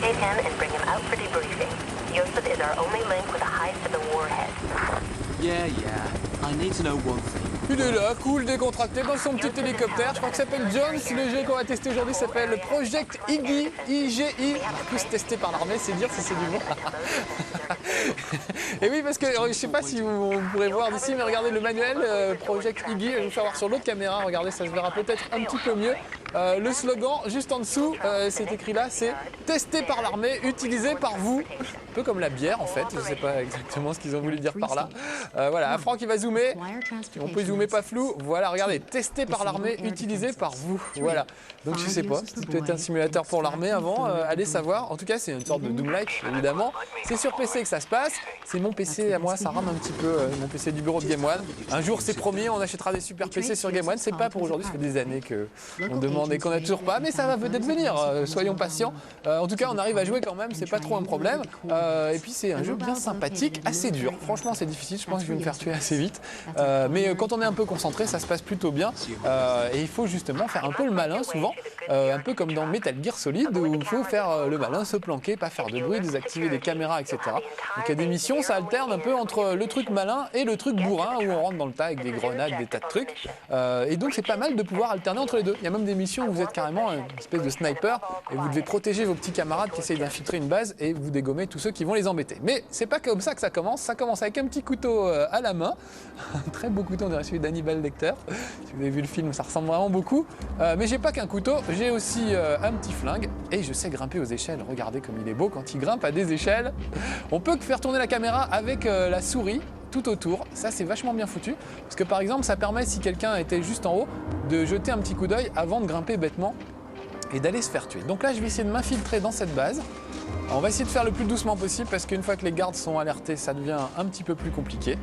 locate him and bring him out for debriefing. Yosef is our only link with a high-civil warhead. Yeah. I need to know one thing. Il est là, cool, décontracté, dans son petit hélicoptère. Je crois que ça s'appelle Jones. Le jeu qu'on va tester aujourd'hui s'appelle Project Iggy, IGI. Tous testé par l'armée, c'est dire si c'est du bon. Et oui, parce que je sais pas si vous pourrez voir d'ici, mais regardez le manuel Project Iggy. Je vais vous faire voir sur l'autre caméra. Regardez, ça se verra peut-être un petit peu mieux. Le slogan, juste en dessous, c'est écrit là, c'est testé par l'armée, utilisé par vous. Un peu comme la bière en fait, je sais pas exactement ce qu'ils ont voulu dire par là. Voilà, Franck il va zoomer, on peut zoomer pas flou. Voilà, regardez, testé par l'armée, utilisé par vous. Voilà, donc je sais pas, c'était peut-être un simulateur pour l'armée avant, allez savoir. En tout cas, c'est une sorte de Doom-like évidemment. C'est sur PC que ça se passe, c'est mon PC à moi, ça rame un petit peu, mon PC du bureau de Game One. Un jour, c'est promis, on achètera des super PC sur Game One, c'est pas pour aujourd'hui, ça fait des années qu'on demande et qu'on n'a toujours pas, mais ça va peut-être venir, soyons patients. En tout cas, on arrive à jouer quand même, c'est pas trop un problème. Et puis c'est un jeu bien sympathique, assez dur. Franchement, c'est difficile, je pense que je vais me faire tuer assez vite. Mais quand on est un peu concentré, ça se passe plutôt bien. Et il faut justement faire un peu le malin souvent, un peu comme dans Metal Gear Solid, où il faut faire le malin, se planquer, pas faire de bruit, désactiver les caméras, etc. Donc il y a des missions, ça alterne un peu entre le truc malin et le truc bourrin, où on rentre dans le tas avec des grenades, des tas de trucs. Et donc c'est pas mal de pouvoir alterner entre les deux. Il y a même des missions où vous êtes carrément une espèce de sniper et vous devez protéger vos petits camarades qui essayent d'infiltrer une base et vous dégommer tous ceux qui vont les embêter. Mais c'est pas comme ça que ça commence avec un petit couteau à la main, un très beau couteau, on dirait celui d'Hannibal Lecter. Si vous avez vu le film, ça ressemble vraiment beaucoup. Mais j'ai pas qu'un couteau, j'ai aussi un petit flingue et je sais grimper aux échelles. Regardez comme il est beau quand il grimpe à des échelles. On peut faire tourner la caméra avec la souris tout autour, ça c'est vachement bien foutu parce que par exemple ça permet, si quelqu'un était juste en haut, de jeter un petit coup d'œil avant de grimper bêtement et d'aller se faire tuer. Donc là je vais essayer de m'infiltrer dans cette base. Alors, on va essayer de faire le plus doucement possible parce qu'une fois que les gardes sont alertés, ça devient un petit peu plus compliqué.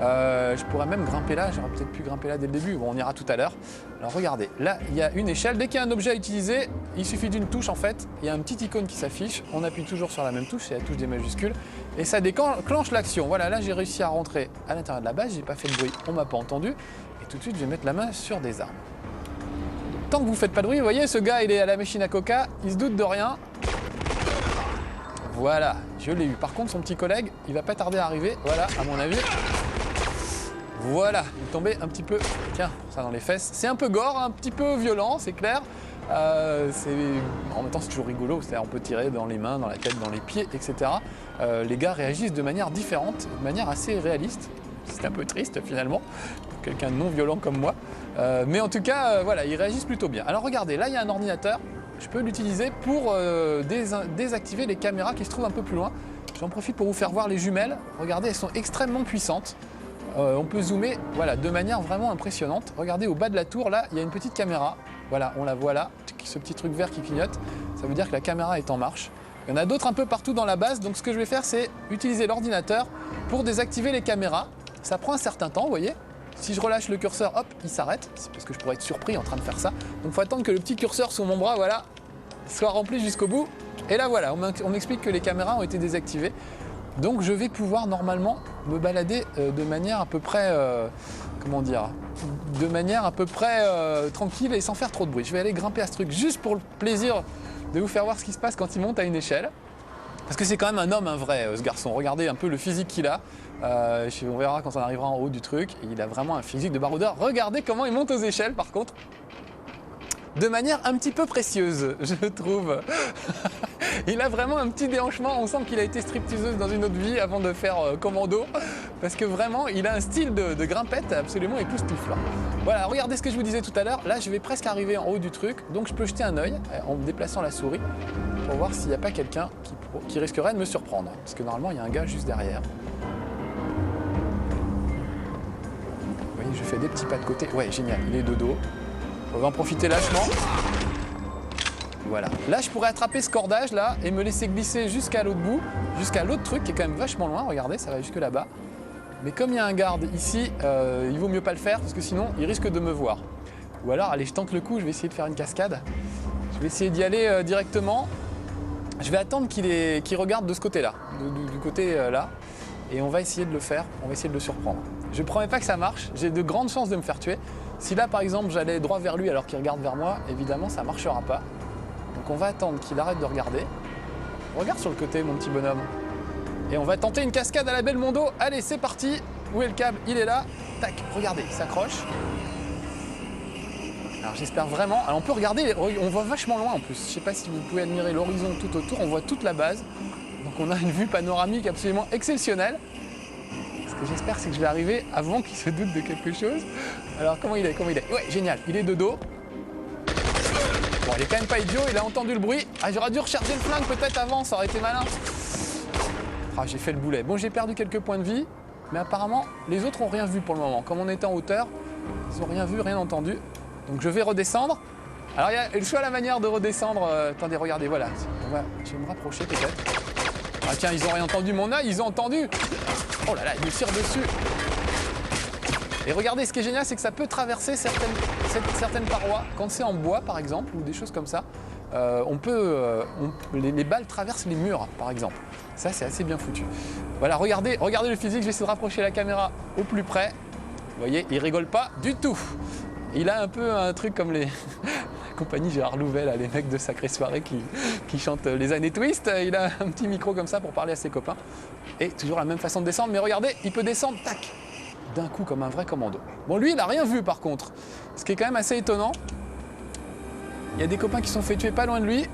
Je pourrais même grimper là, j'aurais peut-être pu grimper là dès le début, bon on ira tout à l'heure. Alors regardez, là il y a une échelle, dès qu'il y a un objet à utiliser, il suffit d'une touche en fait, il y a un petit icône qui s'affiche, on appuie toujours sur la même touche, c'est la touche des majuscules, et ça déclenche l'action. Voilà, là j'ai réussi à rentrer à l'intérieur de la base, j'ai pas fait de bruit, on m'a pas entendu, et tout de suite je vais mettre la main sur des armes. Tant que vous faites pas de bruit, vous voyez ce gars il est à la machine à coca, il se doute de rien. Voilà, je l'ai eu. Par contre son petit collègue, il va pas tarder à arriver, voilà à mon avis. Voilà, il est tombé un petit peu, tiens, ça dans les fesses. C'est un peu gore, un petit peu violent, c'est clair. En même temps, c'est toujours rigolo, c'est-à-dire on peut tirer dans les mains, dans la tête, dans les pieds, etc. Les gars réagissent de manière différente, de manière assez réaliste. C'est un peu triste finalement, pour quelqu'un de non violent comme moi. Mais en tout cas, voilà, ils réagissent plutôt bien. Alors regardez, là il y a un ordinateur. Je peux l'utiliser pour désactiver les caméras qui se trouvent un peu plus loin. J'en profite pour vous faire voir les jumelles. Regardez, elles sont extrêmement puissantes. On peut zoomer voilà, de manière vraiment impressionnante. Regardez au bas de la tour, là, il y a une petite caméra. Voilà, on la voit là, ce petit truc vert qui clignote. Ça veut dire que la caméra est en marche. Il y en a d'autres un peu partout dans la base. Donc ce que je vais faire, c'est utiliser l'ordinateur pour désactiver les caméras. Ça prend un certain temps, vous voyez. Si je relâche le curseur, hop, il s'arrête. C'est parce que je pourrais être surpris en train de faire ça. Donc il faut attendre que le petit curseur sur mon bras, voilà, soit rempli jusqu'au bout. Et là, voilà, on m'explique que les caméras ont été désactivées. Donc je vais pouvoir normalement me balader de manière à peu près, comment dire, de manière à peu près tranquille et sans faire trop de bruit. Je vais aller grimper à ce truc juste pour le plaisir de vous faire voir ce qui se passe quand il monte à une échelle. Parce que c'est quand même un homme, un vrai, ce garçon. Regardez un peu le physique qu'il a. On verra quand on arrivera en haut du truc. Il a vraiment un physique de baroudeur. Regardez comment il monte aux échelles par contre. De manière un petit peu précieuse, je trouve. Il a vraiment un petit déhanchement, on sent qu'il a été stripteaseuse dans une autre vie avant de faire commando, parce que vraiment il a un style de grimpette absolument époustouflant. Voilà, regardez ce que je vous disais tout à l'heure, là je vais presque arriver en haut du truc, donc je peux jeter un œil en déplaçant la souris pour voir s'il n'y a pas quelqu'un qui risquerait de me surprendre, parce que normalement il y a un gars juste derrière. Vous voyez, je fais des petits pas de côté, ouais génial, il est de dos. On va en profiter lâchement. Voilà. Là, je pourrais attraper ce cordage là et me laisser glisser jusqu'à l'autre bout, jusqu'à l'autre truc qui est quand même vachement loin. Regardez, ça va jusque là-bas. Mais comme il y a un garde ici, il vaut mieux pas le faire parce que sinon, il risque de me voir. Ou alors, allez, je tente le coup, je vais essayer de faire une cascade. Je vais essayer d'y aller directement. Je vais attendre qu'il regarde de ce côté-là, du côté là. Et on va essayer de le faire, on va essayer de le surprendre. Je ne promets pas que ça marche, j'ai de grandes chances de me faire tuer. Si là, par exemple, j'allais droit vers lui alors qu'il regarde vers moi, évidemment, ça ne marchera pas. Donc on va attendre qu'il arrête de regarder. Regarde sur le côté, mon petit bonhomme. Et on va tenter une cascade à la Belmondo. Allez, c'est parti. Où est le câble? Il est là. Tac, regardez, il s'accroche. Alors j'espère vraiment... Alors on peut regarder, on voit vachement loin en plus. Je sais pas si vous pouvez admirer l'horizon tout autour. On voit toute la base. Donc on a une vue panoramique absolument exceptionnelle. Ce que j'espère, c'est que je vais arriver avant qu'il se doute de quelque chose. Alors comment il est? Ouais, génial. Il est de dos. Bon, il est quand même pas idiot. Il a entendu le bruit. Ah, j'aurais dû recharger le flingue peut-être avant. Ça aurait été malin. Ah, j'ai fait le boulet. Bon, j'ai perdu quelques points de vie. Mais apparemment, les autres n'ont rien vu pour le moment. Comme on était en hauteur, ils n'ont rien vu, rien entendu. Donc je vais redescendre. Alors il y a le choix à la manière de redescendre. Attendez, regardez, voilà. Je vais me rapprocher peut-être. Ah tiens, ils n'ont rien entendu mon œil, ils ont entendu. Oh là là, ils me tirent dessus. Et regardez, ce qui est génial, c'est que ça peut traverser certaines parois. Quand c'est en bois, par exemple, ou des choses comme ça, les balles traversent les murs, par exemple. Ça, c'est assez bien foutu. Voilà, regardez le physique. Je vais essayer de rapprocher la caméra au plus près. Vous voyez, il rigole pas du tout. Il a un peu un truc comme les compagnie Gérard Louvet, là, les mecs de Sacrée Soirée qui chantent les années Twist. Il a un petit micro comme ça pour parler à ses copains. Et toujours la même façon de descendre. Mais regardez, il peut descendre, tac, d'un coup comme un vrai commando. Bon, lui, il n'a rien vu par contre. Ce qui est quand même assez étonnant. Il y a des copains qui se sont fait tuer pas loin de lui.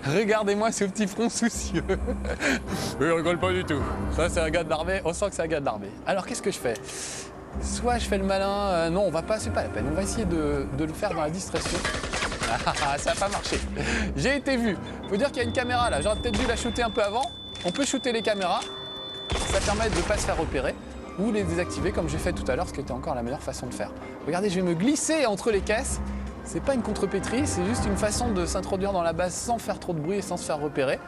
Regardez-moi ce petit front soucieux. Il rigole pas du tout. Ça, c'est un gars de l'armée. On sent que c'est un gars de l'armée. Alors, qu'est-ce que je fais? Soit je fais le malin. Non, on va pas, c'est pas la peine. On va essayer de le faire dans la discrétion. Ah, ça n'a pas marché. J'ai été vu. Faut dire qu'il y a une caméra là. J'aurais peut-être dû la shooter un peu avant. On peut shooter les caméras. Ça permet de ne pas se faire repérer. Ou les désactiver comme j'ai fait tout à l'heure, ce qui était encore la meilleure façon de faire. Regardez, je vais me glisser entre les caisses. C'est pas une contrepétrie, c'est juste une façon de s'introduire dans la base sans faire trop de bruit et sans se faire repérer.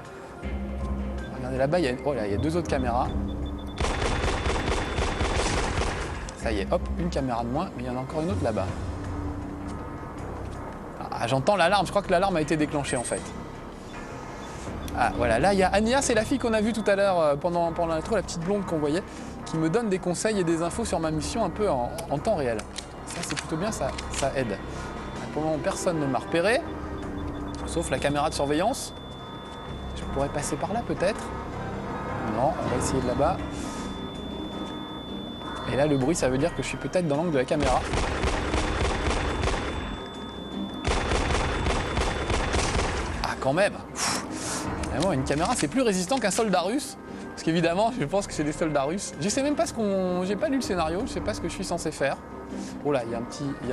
Regardez là-bas, il y a deux autres caméras. Ça y est, hop, une caméra de moins, mais il y en a encore une autre là-bas. Ah, j'entends l'alarme, je crois que l'alarme a été déclenchée en fait. Ah voilà, là il y a Ania, c'est la fille qu'on a vue tout à l'heure pendant l'intro, la petite blonde qu'on voyait, qui me donne des conseils et des infos sur ma mission un peu en temps réel. Ça c'est plutôt bien, ça aide. Pour le moment, personne ne m'a repéré, sauf la caméra de surveillance. Je pourrais passer par là peut-être. Non, on va essayer de là-bas. Et là, le bruit, ça veut dire que je suis peut-être dans l'angle de la caméra. Ah, quand même. Vraiment, une caméra, c'est plus résistant qu'un soldat russe. Parce qu'évidemment, je pense que c'est des soldats russes. Je sais même pas j'ai pas lu le scénario, je sais pas ce que je suis censé faire. Oh là, il y a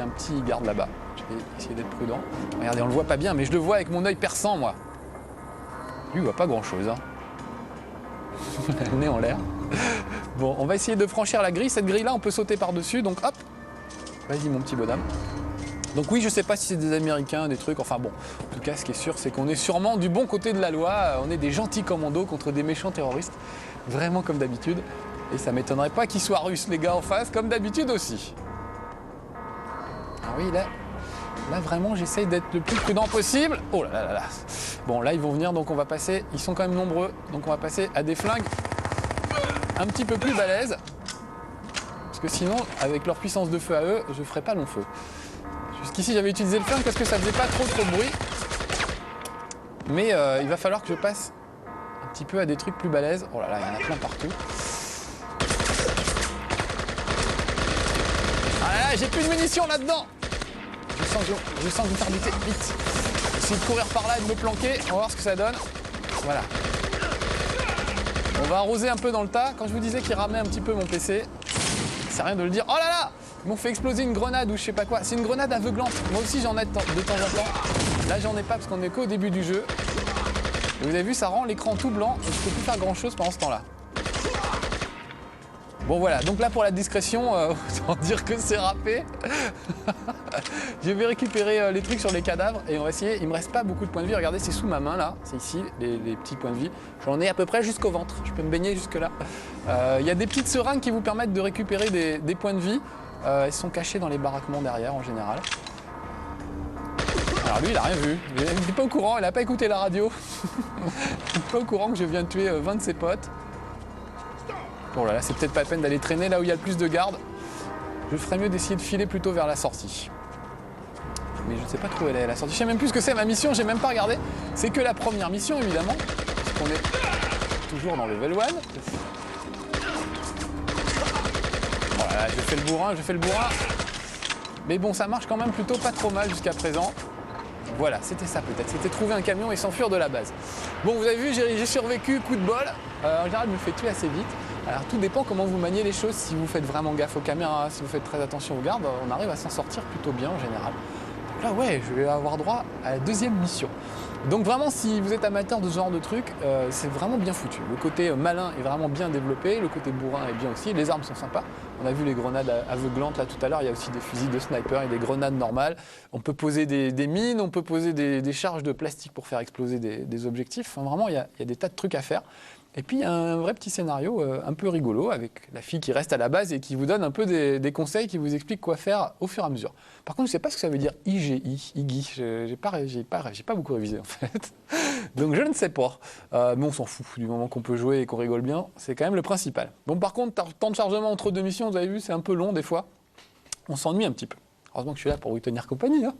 un petit garde là-bas. Je vais essayer d'être prudent. Regardez, on le voit pas bien, mais je le vois avec mon œil perçant, moi. Lui, il voit pas grand-chose. Hein. Le nez en l'air. Bon, on va essayer de franchir la grille. Cette grille-là, on peut sauter par-dessus. Donc, hop. Vas-y, mon petit bonhomme. Donc oui, je sais pas si c'est des Américains, des trucs. Enfin bon, en tout cas, ce qui est sûr, c'est qu'on est sûrement du bon côté de la loi. On est des gentils commandos contre des méchants terroristes. Vraiment comme d'habitude. Et ça m'étonnerait pas qu'ils soient russes, les gars en face, comme d'habitude aussi. Ah oui, là vraiment, j'essaye d'être le plus prudent possible. Oh là là là là. Bon, là, ils vont venir, donc on va passer. Ils sont quand même nombreux, donc on va passer à des flingues un petit peu plus balèzes. Parce que sinon, avec leur puissance de feu à eux, je ferai pas long feu. Jusqu'ici, j'avais utilisé le flingue parce que ça faisait pas trop de bruit. Mais il va falloir que je passe un petit peu à des trucs plus balèzes. Oh là là, il y en a plein partout. Ah là là, j'ai plus de munitions là-dedans. Je sens que je vais faire buter. Vite. Essayer de courir par là et de me planquer. On va voir ce que ça donne. Voilà. On va arroser un peu dans le tas. Quand je vous disais qu'il ramait un petit peu mon PC, c'est rien de le dire. Oh là là! Ils m'ont fait exploser une grenade ou je sais pas quoi. C'est une grenade aveuglante. Moi aussi j'en ai de temps en temps. Là j'en ai pas parce qu'on est qu'au début du jeu. Et vous avez vu, ça rend l'écran tout blanc et je peux plus faire grand chose pendant ce temps-là. Bon voilà, donc là pour la discrétion, autant dire que c'est râpé. Je vais récupérer les trucs sur les cadavres et on va essayer. Il me reste pas beaucoup de points de vie. Regardez, c'est sous ma main là. C'est ici les petits points de vie. J'en ai à peu près jusqu'au ventre. Je peux me baigner jusque là. Il y a des petites seringues qui vous permettent de récupérer des points de vie. Elles sont cachées dans les baraquements derrière en général. Alors lui, il a rien vu. Il n'est pas au courant. Il n'a pas écouté la radio. Il n'est pas au courant que je viens de tuer 20 de ses potes. Bon là, c'est peut-être pas la peine d'aller traîner là où il y a le plus de gardes. Je ferais mieux d'essayer de filer plutôt vers la sortie. Mais je ne sais pas trop où elle est la sortie. Je sais même plus ce que c'est ma mission, j'ai même pas regardé. C'est que la première mission évidemment. qu'on est toujours dans level 1. Voilà, je fais le bourrin. Mais bon, ça marche quand même plutôt pas trop mal jusqu'à présent. Voilà, c'était ça peut-être. C'était trouver un camion et s'enfuir de la base. Bon, vous avez vu, j'ai survécu, coup de bol. En général, je me fais tuer assez vite. Alors, tout dépend comment vous maniez les choses. Si vous faites vraiment gaffe aux caméras, si vous faites très attention aux gardes, on arrive à s'en sortir plutôt bien en général. Donc là, ouais, je vais avoir droit à la deuxième mission. Donc vraiment, si vous êtes amateur de ce genre de truc, c'est vraiment bien foutu. Le côté malin est vraiment bien développé, le côté bourrin est bien aussi, les armes sont sympas. On a vu les grenades aveuglantes là tout à l'heure, il y a aussi des fusils de sniper et des grenades normales. On peut poser des mines, on peut poser des charges de plastique pour faire exploser des objectifs. Enfin, vraiment, il y a des tas de trucs à faire. Et puis il y a un vrai petit scénario un peu rigolo avec la fille qui reste à la base et qui vous donne un peu des conseils, qui vous explique quoi faire au fur et à mesure. Par contre, je ne sais pas ce que ça veut dire IGI. J'ai pas beaucoup révisé en fait. Donc je ne sais pas. Mais on s'en fout. Du moment qu'on peut jouer et qu'on rigole bien, c'est quand même le principal. Bon, par contre, temps de chargement entre deux missions, vous avez vu, c'est un peu long des fois. On s'ennuie un petit peu. Heureusement que je suis là pour vous tenir compagnie. Hein.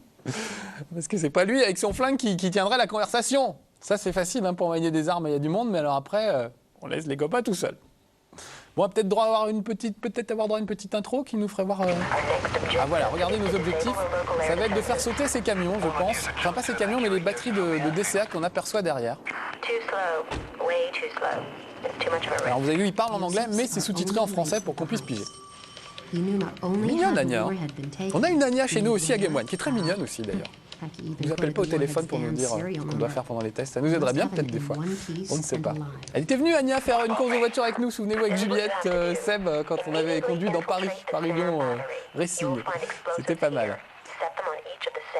Parce que c'est pas lui avec son flingue qui tiendrait la conversation. Ça, c'est facile hein, pour manier des armes, il y a du monde, mais alors après, on laisse les copains tout seuls. Bon, on va peut-être avoir une petite intro qui nous ferait voir... Ah voilà, regardez nos objectifs. Ça va être de faire sauter ces camions, je pense. Enfin, pas ces camions, mais les batteries de DCA qu'on aperçoit derrière. Alors, vous avez vu, il parle en anglais, mais c'est sous-titré en français pour qu'on puisse piger. Mignonne, Anya. On a une Anya chez nous aussi à Game One, qui est très mignonne aussi, d'ailleurs. Ne nous appelle pas au téléphone pour nous dire ce qu'on doit faire pendant les tests. Ça nous aiderait bien peut-être des fois. On ne sait pas. Elle était venue, Anya, faire une course de voiture avec nous. Souvenez-vous avec Juliette, Seb, quand on avait conduit dans Paris-Lyon Racing. C'était pas mal.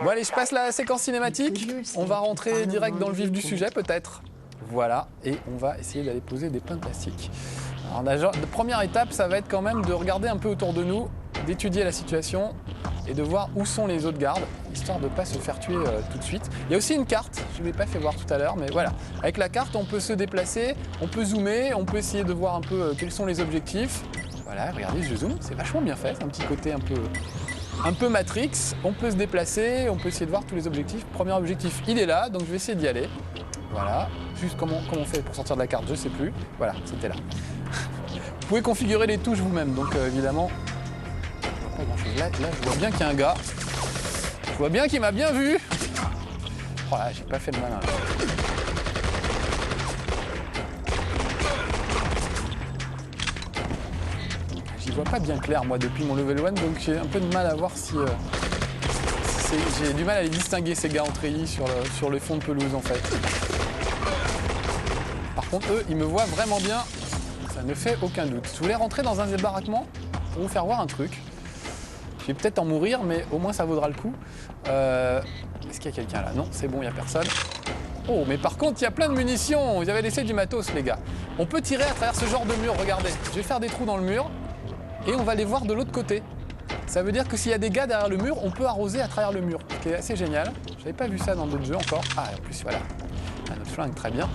Bon allez, je passe la séquence cinématique. On va rentrer direct dans le vif du sujet peut-être. Voilà, et on va essayer d'aller poser des pains de plastique. Alors, la première étape, ça va être quand même de regarder un peu autour de nous, d'étudier la situation et de voir où sont les autres gardes, histoire de ne pas se faire tuer tout de suite. Il y a aussi une carte, je ne l'ai pas fait voir tout à l'heure, mais voilà. Avec la carte, on peut se déplacer, on peut zoomer, on peut essayer de voir un peu quels sont les objectifs. Voilà, regardez, je zoome, c'est vachement bien fait, c'est un petit côté un peu Matrix. On peut se déplacer, on peut essayer de voir tous les objectifs. Premier objectif, il est là, donc je vais essayer d'y aller. Voilà, juste comment on fait pour sortir de la carte, je ne sais plus. Voilà, c'était là. Vous pouvez configurer les touches vous-même, donc évidemment, pas grand-chose. Là, je vois bien qu'il y a un gars. Je vois bien qu'il m'a bien vu. Oh là, j'ai pas fait le malin. Là. J'y vois pas bien clair, moi, depuis mon level 1, donc j'ai un peu de mal à voir si... j'ai du mal à les distinguer, ces gars en treillis sur le fond de pelouse, en fait. Par contre, eux, ils me voient vraiment bien. Ça ne fait aucun doute. Je voulais rentrer dans un débarquement pour vous faire voir un truc. Je vais peut-être en mourir, mais au moins ça vaudra le coup. Est-ce qu'il y a quelqu'un là? Non, c'est bon, il n'y a personne. Oh, mais par contre, il y a plein de munitions. Vous avez laissé du matos, les gars. On peut tirer à travers ce genre de mur, regardez. Je vais faire des trous dans le mur et on va les voir de l'autre côté. Ça veut dire que s'il y a des gars derrière le mur, on peut arroser à travers le mur, ce qui est assez génial. Je n'avais pas vu ça dans d'autres jeux encore. Ah, en plus, voilà. Un autre flingue, très bien.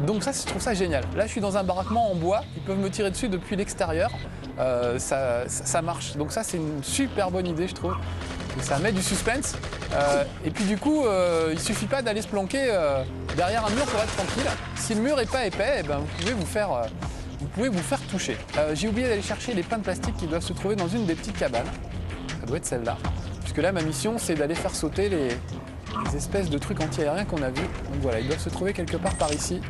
Donc ça, je trouve ça génial. Là, je suis dans un baraquement en bois. Ils peuvent me tirer dessus depuis l'extérieur. Ça marche. Donc ça, c'est une super bonne idée, je trouve. Ça met du suspense. Et puis du coup, il suffit pas d'aller se planquer derrière un mur pour être tranquille. Si le mur est pas épais, eh ben, vous pouvez vous faire toucher. J'ai oublié d'aller chercher les pains de plastique qui doivent se trouver dans une des petites cabanes. Ça doit être celle-là. Puisque là, ma mission, c'est d'aller faire sauter les espèces de trucs anti-aériens qu'on a vus. Donc voilà, ils doivent se trouver quelque part par ici.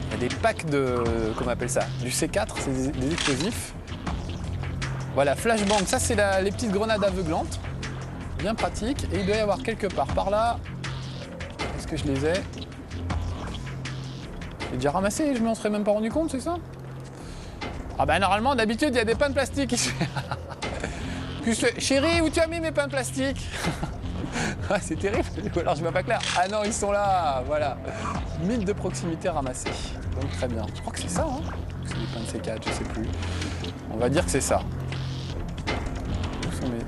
Il y a des packs de... comment on appelle ça? Du C4, c'est des explosifs. Voilà, flashbang, ça c'est les petites grenades aveuglantes. Bien pratique. Et il doit y avoir quelque part par là... Est-ce que je les ai? J'ai déjà ramassé et je m'en serais même pas rendu compte, c'est ça? Ah bah normalement, d'habitude, il y a des pains de plastique ici. Chérie, où tu as mis mes pains de plastique? Ah, c'est terrible, ou alors je vois pas clair. Ah non, ils sont là, voilà. 1000 de proximité ramassés. Donc très bien. Je crois que c'est ça, hein. C'est des pains de C4, je sais plus. On va dire que c'est ça. Où sont mes...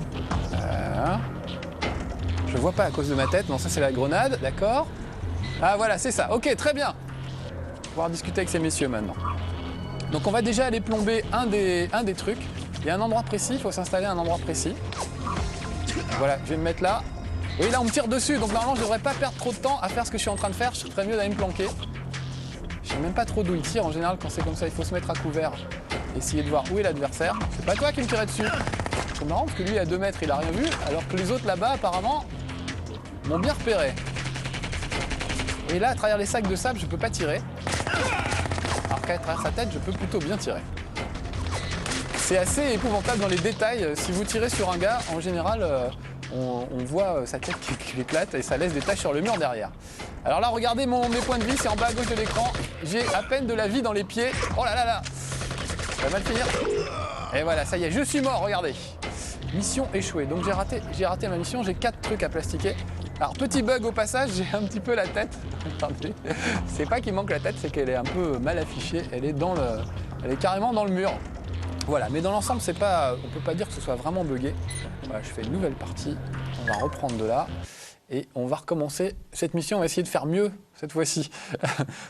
Je vois pas à cause de ma tête. Non, ça c'est la grenade, d'accord. Ah voilà, c'est ça. Ok, très bien. On va pouvoir discuter avec ces messieurs maintenant. Donc on va déjà aller plomber un des trucs. Il y a un endroit précis, il faut s'installer à un endroit précis. Voilà, je vais me mettre là. Oui, là on me tire dessus, donc normalement je devrais pas perdre trop de temps à faire ce que je suis en train de faire. Je ferais mieux d'aller me planquer. Je sais même pas trop d'où il tire. En général, quand c'est comme ça, il faut se mettre à couvert. Essayer de voir où est l'adversaire. C'est pas toi qui me tirais dessus. C'est marrant parce que lui à 2 mètres il a rien vu, alors que les autres là-bas apparemment m'ont bien repéré. Et là, à travers les sacs de sable, je peux pas tirer. Alors qu'à travers sa tête, je peux plutôt bien tirer. C'est assez épouvantable dans les détails. Si vous tirez sur un gars, en général, on voit sa tête qui éclate et ça laisse des taches sur le mur derrière. Alors là, regardez mes points de vie, c'est en bas à gauche de l'écran. J'ai à peine de la vie dans les pieds. Oh là là là, ça va mal finir. Et voilà, ça y est, je suis mort, regardez. Mission échouée. Donc j'ai raté ma mission, j'ai 4 trucs à plastiquer. Alors petit bug au passage, j'ai un petit peu la tête. Attendez, c'est pas qu'il manque la tête, c'est qu'elle est un peu mal affichée. Elle est carrément dans le mur. Voilà, mais dans l'ensemble, c'est pas, on peut pas dire que ce soit vraiment buggé. Voilà, je fais une nouvelle partie. On va reprendre de là et on va recommencer cette mission. On va essayer de faire mieux cette fois-ci.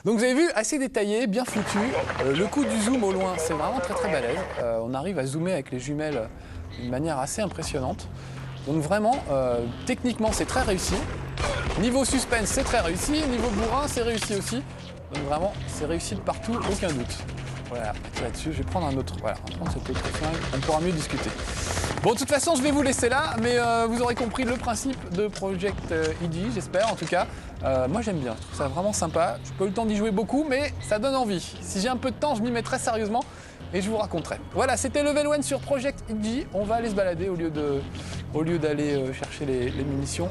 Donc vous avez vu, assez détaillé, bien foutu. Le coup du zoom au loin, c'est vraiment très très balèze. On arrive à zoomer avec les jumelles d'une manière assez impressionnante. Donc vraiment, techniquement, c'est très réussi. Niveau suspense, c'est très réussi. Niveau bourrin, c'est réussi aussi. Donc vraiment, c'est réussi de partout, aucun doute. Voilà, tirer dessus, je vais prendre un autre. Voilà, on va prendre cet autre flingue, on pourra mieux discuter. Bon, de toute façon, je vais vous laisser là, mais vous aurez compris le principe de Project EG, j'espère en tout cas. Moi, j'aime bien, je trouve ça vraiment sympa. Je n'ai pas eu le temps d'y jouer beaucoup, mais ça donne envie. Si j'ai un peu de temps, je m'y mets très sérieusement et je vous raconterai. Voilà, c'était Level 1 sur Project EG. On va aller se balader au lieu d'aller chercher les munitions.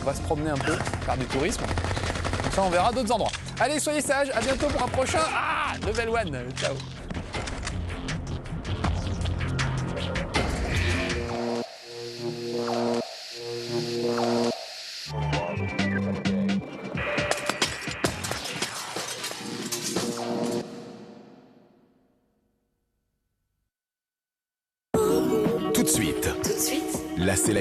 On va se promener un peu, faire du tourisme. Comme ça, on verra d'autres endroits. Allez, soyez sages, à bientôt pour un prochain Level 1. Ciao. Tout de suite, la sélection.